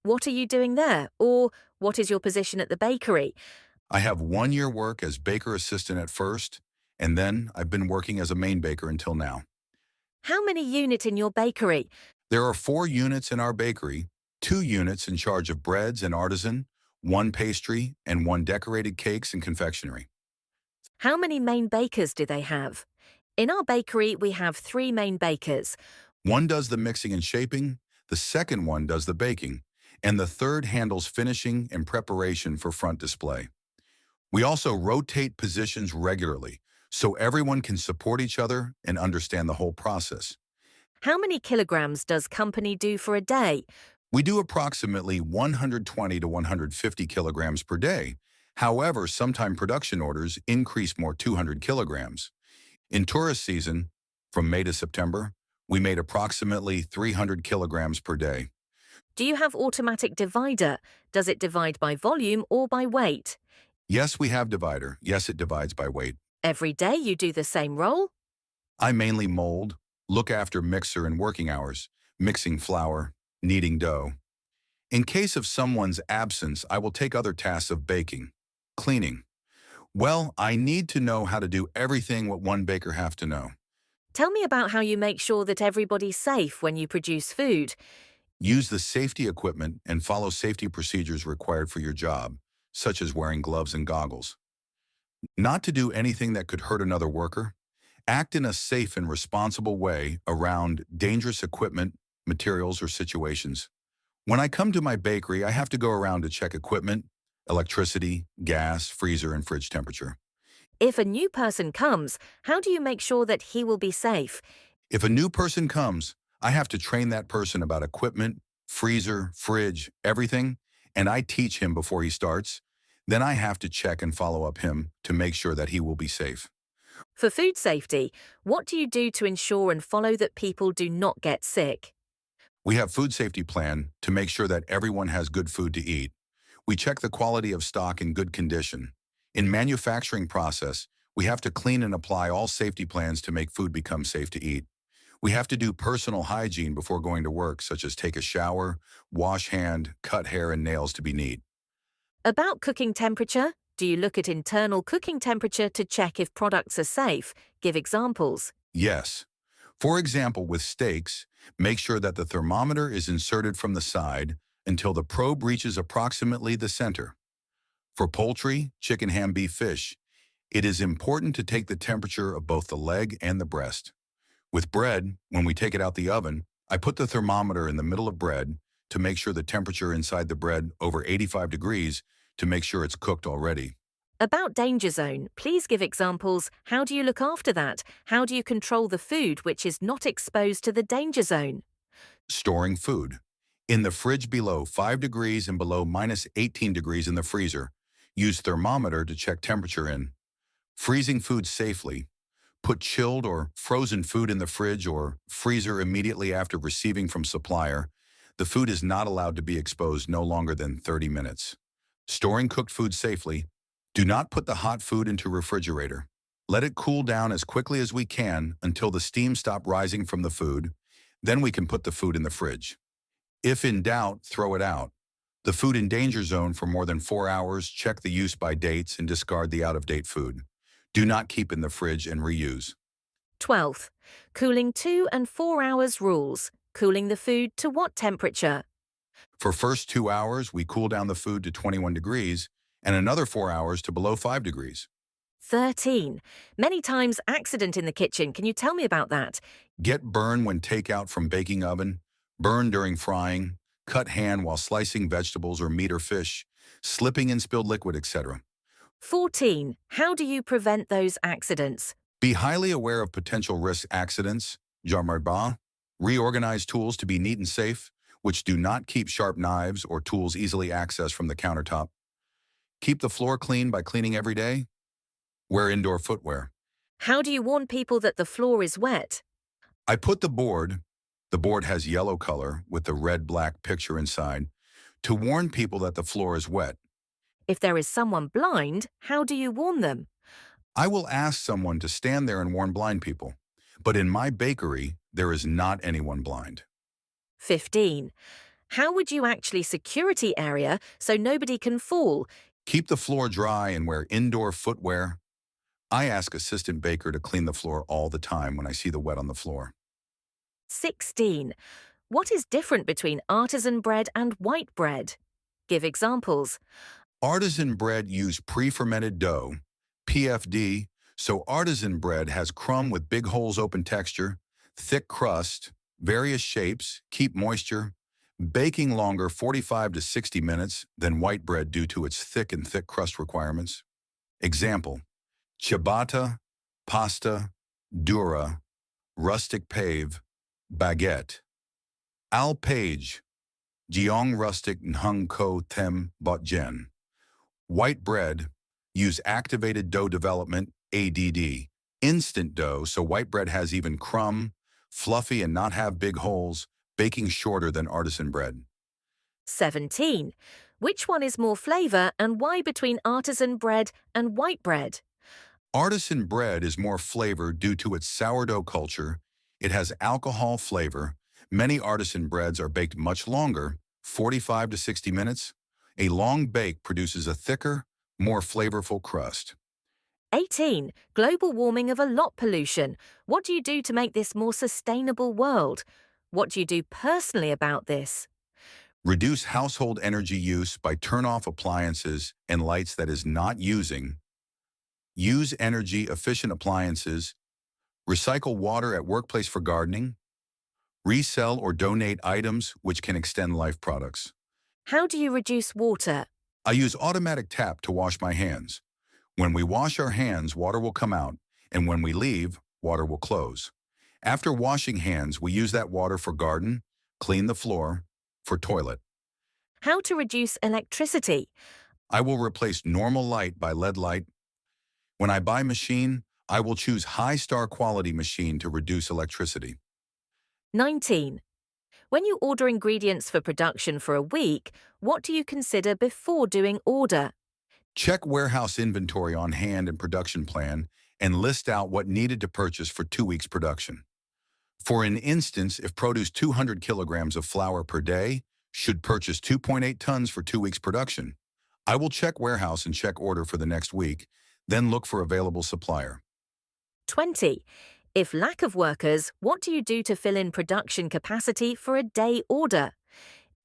What are you doing there? Or what is your position at the bakery? I have 1 year work as baker assistant at first, and then I've been working as a main baker until now. How many unit in your bakery? There are 4 units in our bakery, 2 units in charge of breads and artisan, one pastry, and one decorated cakes and confectionery. How many main bakers do they have? In our bakery, we have 3 main bakers. One does the mixing and shaping, the second one does the baking, and the third handles finishing and preparation for front display. We also rotate positions regularly so everyone can support each other and understand the whole process. How many kilograms does company do for a day? We do approximately 120 to 150 kilograms per day. However, sometimes production orders increase more 200 kilograms. In tourist season, from May to September, we made approximately 300 kilograms per day. Do you have automatic divider? Does it divide by volume or by weight? Yes, we have divider. Yes, it divides by weight. Every day you do the same role? I mainly mold, look after mixer and working hours, mixing flour, kneading dough. In case of someone's absence, I will take other tasks of baking, cleaning. Well, I need to know how to do everything what one baker have to know. Tell me about how you make sure that everybody's safe when you produce food. Use the safety equipment and follow safety procedures required for your job, such as wearing gloves and goggles. Not to do anything that could hurt another worker. Act in a safe and responsible way around dangerous equipment, materials, or situations. When I come to my bakery, I have to go around to check equipment, electricity, gas, freezer, and fridge temperature. If a new person comes, how do you make sure that he will be safe? If a new person comes, I have to train that person about equipment, freezer, fridge, everything, and I teach him before he starts. Then I have to check and follow up him to make sure that he will be safe. For food safety, what do you do to ensure and follow that people do not get sick? We have food safety plan to make sure that everyone has good food to eat. We check the quality of stock in good condition. In manufacturing process, we have to clean and apply all safety plans to make food become safe to eat. We have to do personal hygiene before going to work, such as take a shower, wash hand, cut hair and nails to be neat. About cooking temperature, do you look at internal cooking temperature to check if products are safe? Give examples. Yes. For example, with steaks, make sure that the thermometer is inserted from the side until the probe reaches approximately the center. For poultry, chicken, ham, beef, fish, it is important to take the temperature of both the leg and the breast. With bread, when we take it out the oven, I put the thermometer in the middle of bread to make sure the temperature inside the bread over 85 degrees to make sure it's cooked already. About danger zone, please give examples. How do you look after that? How do you control the food which is not exposed to the danger zone? Storing food. In the fridge below 5 degrees and below minus 18 degrees in the freezer, use thermometer to check temperature in. Freezing food safely. Put chilled or frozen food in the fridge or freezer immediately after receiving from supplier. The food is not allowed to be exposed no longer than 30 minutes. Storing cooked food safely. Do not put the hot food into refrigerator. Let it cool down as quickly as we can until the steam stops rising from the food. Then we can put the food in the fridge. If in doubt, throw it out. The food in danger zone for more than 4 hours, check the use by dates and discard the out-of-date food. Do not keep in the fridge and reuse. 12th, cooling 2 and 4 hours rules. Cooling the food to what temperature? For first 2 hours, we cool down the food to 21 degrees and another 4 hours to below 5 degrees. 13. Many times accident in the kitchen. Can you tell me about that? Get burn when takeout from baking oven, burn during frying, cut hand while slicing vegetables or meat or fish, slipping in spilled liquid, etc. 14. How do you prevent those accidents? Be highly aware of potential risk accidents, Jarmarba, reorganize tools to be neat and safe, which do not keep sharp knives or tools easily accessed from the countertop. Keep the floor clean by cleaning every day. Wear indoor footwear. How do you warn people that the floor is wet? I put the board has yellow color with the red-black picture inside, to warn people that the floor is wet. If there is someone blind, how do you warn them? I will ask someone to stand there and warn blind people, but in my bakery, there is not anyone blind. 15. How would you actually security area so nobody can fall? Keep the floor dry and wear indoor footwear. I ask assistant baker to clean the floor all the time when I see the wet on the floor. 16. What is different between artisan bread and white bread? Give examples. Artisan bread use pre-fermented dough, PFD, so artisan bread has crumb with big holes open texture, thick crust, various shapes, keep moisture, baking longer 45 to 60 minutes than white bread due to its thick crust requirements. Example, ciabatta, pasta, dura, rustic pave, baguette. Al Page, Jeong rustic nhung ko them bot jen. White bread, use activated dough development, ADD. Instant dough, so white bread has even crumb, fluffy and not have big holes, baking shorter than artisan bread. 17. Which one is more flavor and why between artisan bread and white bread? Artisan bread is more flavor due to its sourdough culture. It has alcohol flavor. Many artisan breads are baked much longer, 45 to 60 minutes. A long bake produces a thicker, more flavorful crust. 18. Global warming of a lot pollution. What do you do to make this more sustainable world? What do you do personally about this? Reduce household energy use by turn off appliances and lights that is not using. Use energy-efficient appliances. Recycle water at workplace for gardening. Resell or donate items which can extend life products. How do you reduce water? I use automatic tap to wash my hands. When we wash our hands, water will come out, and when we leave, water will close. After washing hands, we use that water for garden, clean the floor, for toilet. How to reduce electricity? I will replace normal light by LED light. When I buy machine, I will choose high star quality machine to reduce electricity. 19. When you order ingredients for production for a week, what do you consider before doing order? Check warehouse inventory on hand and production plan and list out what needed to purchase for 2 weeks production. For an instance, if produce 200 kilograms of flour per day, should purchase 2.8 tons for 2 weeks production. I will check warehouse and check order for the next week, then look for available supplier. 20. If lack of workers, what do you do to fill in production capacity for a day order?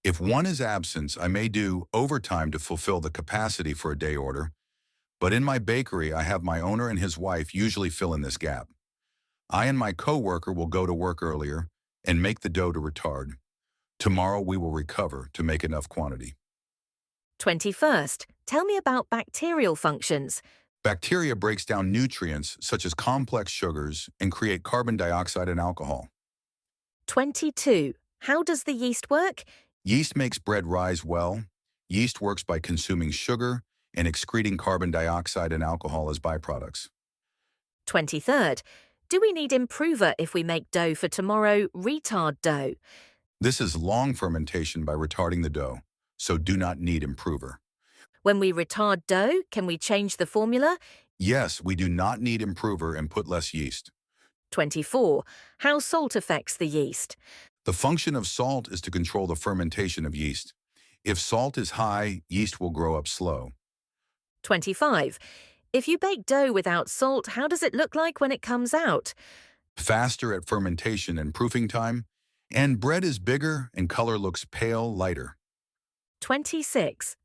If one is absent, I may do overtime to fulfill the capacity for a day order, but in my bakery, I have my owner and his wife usually fill in this gap. I and my co-worker will go to work earlier and make the dough to retard. Tomorrow we will recover to make enough quantity. 21st. Tell me about bacterial functions. Bacteria breaks down nutrients such as complex sugars and create carbon dioxide and alcohol. 22. How does the yeast work? Yeast makes bread rise well. Yeast works by consuming sugar and excreting carbon dioxide and alcohol as byproducts. 23rd. Do we need improver if we make dough for tomorrow, retard dough? This is long fermentation by retarding the dough, so do not need improver. When we retard dough, can we change the formula? Yes, we do not need improver and put less yeast. 24. How salt affects the yeast? The function of salt is to control the fermentation of yeast. If salt is high, yeast will grow up slow. 25. If you bake dough without salt, how does it look like when it comes out? Faster at fermentation and proofing time, and bread is bigger and color looks pale, lighter. 26.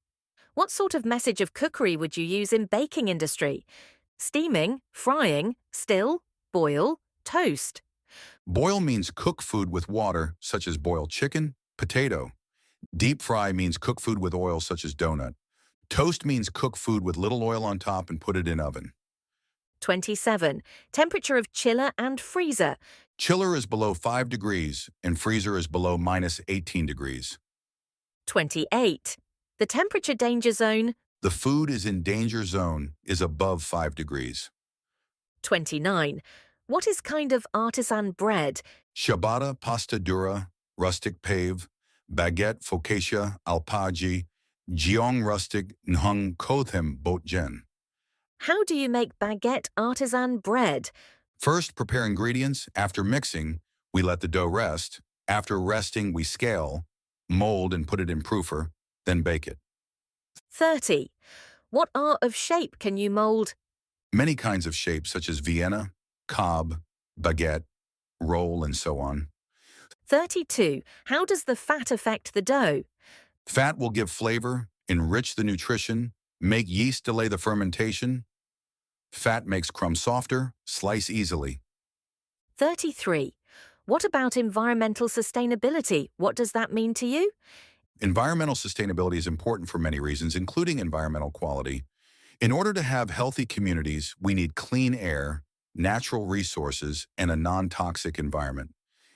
What sort of message of cookery would you use in baking industry? Steaming, frying, still, boil, toast. Boil means cook food with water, such as boiled chicken, potato. Deep fry means cook food with oil, such as donut. Toast means cook food with little oil on top and put it in oven. 27. Temperature of chiller and freezer. Chiller is below 5 degrees and freezer is below minus 18 degrees. 28. The temperature danger zone. The food is in danger zone is above 5 degrees. 29. What is kind of artisan bread? Ciabatta, pasta dura, rustic pave, baguette, focaccia, alpagi, jeong rustic, nhung ko them bot jen. How do you make baguette artisan bread? First, prepare ingredients. After mixing, we let the dough rest. After resting, we scale. Mold and put it in proofer, then bake it. 30. What art of shape can you mold? Many kinds of shapes such as Vienna, cob, baguette, roll, and so on. 32. How does the fat affect the dough? Fat will give flavor, enrich the nutrition, make yeast delay the fermentation. Fat makes crumbs softer, slice easily. 33. What about environmental sustainability? What does that mean to you? Environmental sustainability is important for many reasons, including environmental quality. In order to have healthy communities, we need clean air, natural resources, and a non-toxic environment.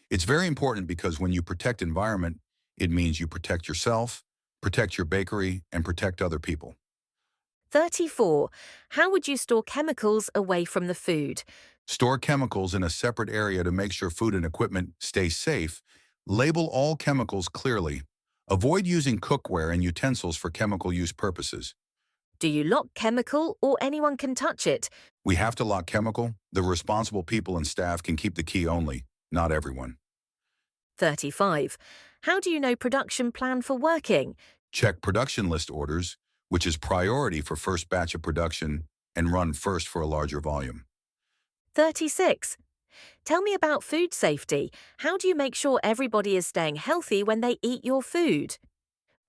It's very important because when you protect environment, it means you protect yourself, protect your bakery, and protect other people. 34. How would you store chemicals away from the food? Store chemicals in a separate area to make sure food and equipment stay safe. Label all chemicals clearly. Avoid using cookware and utensils for chemical use purposes. Do you lock chemical or anyone can touch it? We have to lock chemical. The responsible people and staff can keep the key only, not everyone. 35. How do you know production plan for working? Check production list orders, which is priority for first batch of production, and run first for a larger volume. 36. Tell me about food safety. How do you make sure everybody is staying healthy when they eat your food?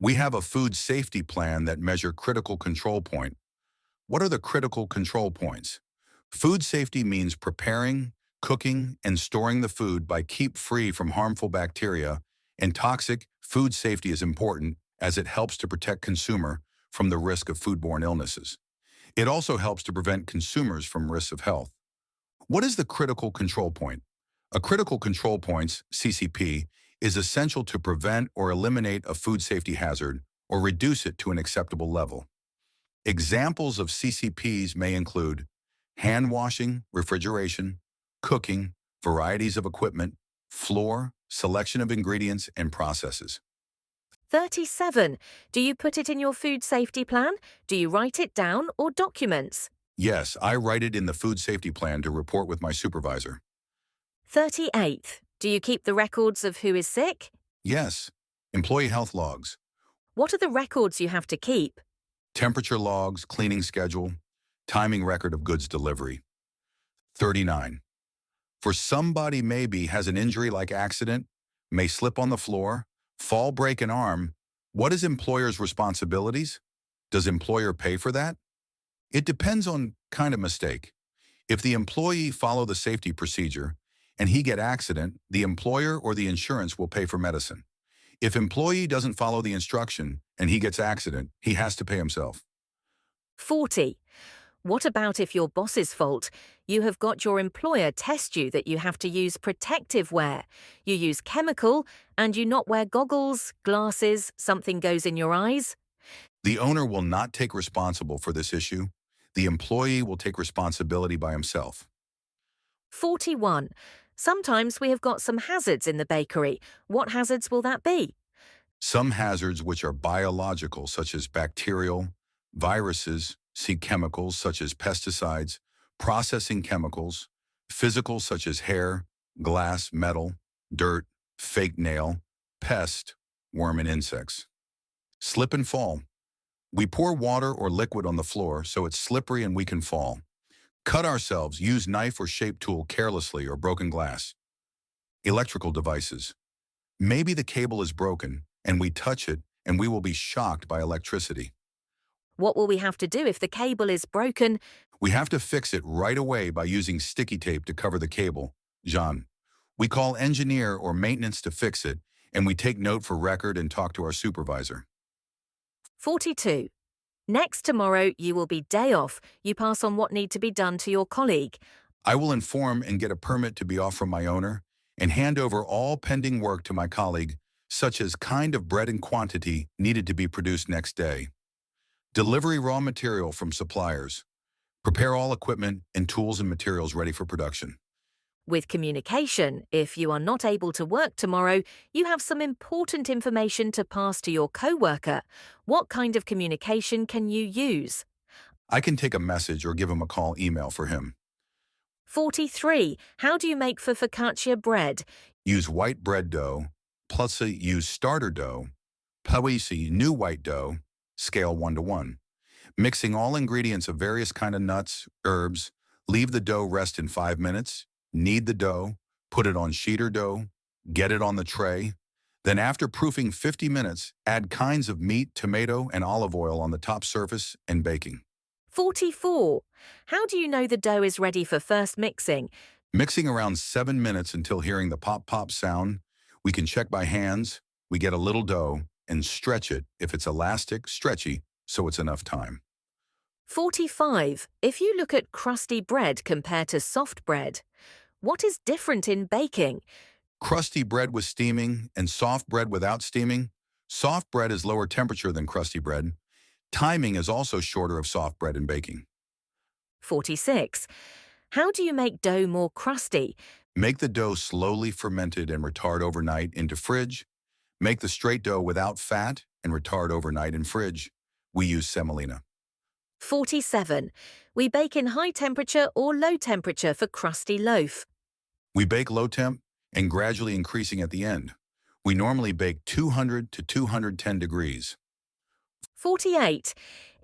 We have a food safety plan that measures critical control point. What are the critical control points? Food safety means preparing, cooking, and storing the food by keep free from harmful bacteria and toxic. Food safety is important as it helps to protect consumer from the risk of foodborne illnesses. It also helps to prevent consumers from risks of health. What is the critical control point? A critical control point, CCP, is essential to prevent or eliminate a food safety hazard or reduce it to an acceptable level. Examples of CCPs may include hand washing, refrigeration, cooking, varieties of equipment, flour, selection of ingredients, and processes. 37. Do you put it in your food safety plan? Do you write it down or documents? Yes, I write it in the food safety plan to report with my supervisor. 38. Do you keep the records of who is sick? Yes, employee health logs, What are the records you have to keep? temperature logs, cleaning schedule, timing record of goods delivery. 39. For somebody maybe has an injury like accident, may slip on the floor, fall, break an arm, what is employer's responsibilities? Does employer pay for that? It depends on kind of mistake. If the employee follow the safety procedure and he get accident, the employer or the insurance will pay for medicine. If employee doesn't follow the instruction and he gets accident, he has to pay himself. 40. What about if your boss's fault? You have got your employer test you that you have to use protective wear. You use chemical and you not wear goggles, glasses, something goes in your eyes. The owner will not take responsible for this issue. The employee will take responsibility by himself. 41. Sometimes we have got some hazards in the bakery. What hazards will that be? Some hazards which are biological, such as bacterial, viruses, see chemicals such as pesticides, processing chemicals, physical such as hair, glass, metal, dirt, fake nail, pest, worm and insects. Slip and fall. We pour water or liquid on the floor so it's slippery and we can fall. Cut ourselves, use knife or shape tool carelessly or broken glass. Electrical devices. Maybe the cable is broken and we touch it and we will be shocked by electricity. What will we have to do if the cable is broken? We have to fix it right away by using sticky tape to cover the cable. John, we call engineer or maintenance to fix it, and we take note for record and talk to our supervisor. 42. Next tomorrow, you will be day off. You pass on what need to be done to your colleague. I will inform and get a permit to be off from my owner and hand over all pending work to my colleague, such as kind of bread and quantity needed to be produced next day. Delivery raw material from suppliers. Prepare all equipment and tools and materials ready for production. With communication, if you are not able to work tomorrow, you have some important information to pass to your co-worker. What kind of communication can you use? I can take a message or give him a call, email for him. 43. How do you make for focaccia bread? Use white bread dough, Plusa use starter dough. Pawisi new white dough, scale 1 to 1. Mixing all ingredients of various kind of nuts, herbs, leave the dough rest in 5 minutes, knead the dough, put it on sheeter dough, get it on the tray. Then after proofing 50 minutes, add kinds of meat, tomato, and olive oil on the top surface and baking. 44. How do you know the dough is ready for first mixing? Mixing around 7 minutes until hearing the pop-pop sound. We can check by hands. We get a little dough and stretch it if it's elastic, stretchy, so it's enough time. 45. If you look at crusty bread compared to soft bread, what is different in baking? Crusty bread with steaming and soft bread without steaming. Soft bread is lower temperature than crusty bread. Timing is also shorter of soft bread in baking. 46. How do you make dough more crusty? Make the dough slowly fermented and retard overnight into fridge. Make the straight dough without fat and retard overnight in fridge. We use semolina. 47. We bake in high temperature or low temperature for crusty loaf. We bake low temp and gradually increasing at the end. We normally bake 200 to 210 degrees. 48.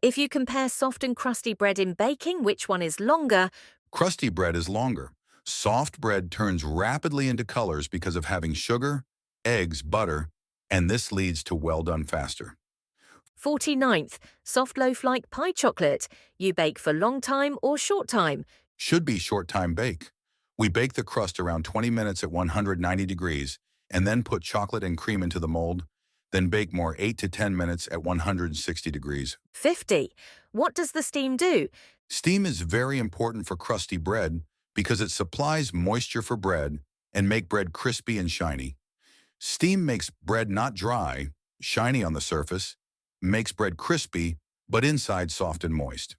If you compare soft and crusty bread in baking, which one is longer? Crusty bread is longer. Soft bread turns rapidly into colors because of having sugar, eggs, butter, and this leads to well done faster. 49th. Soft loaf like pie chocolate. You bake for long time or short time? Should be short time bake. We bake the crust around 20 minutes at 190 degrees and then put chocolate and cream into the mold, then bake more 8 to 10 minutes at 160 degrees. 50. What does the steam do? Steam is very important for crusty bread because it supplies moisture for bread and make bread crispy and shiny. Steam makes bread not dry, shiny on the surface, makes bread crispy, but inside soft and moist.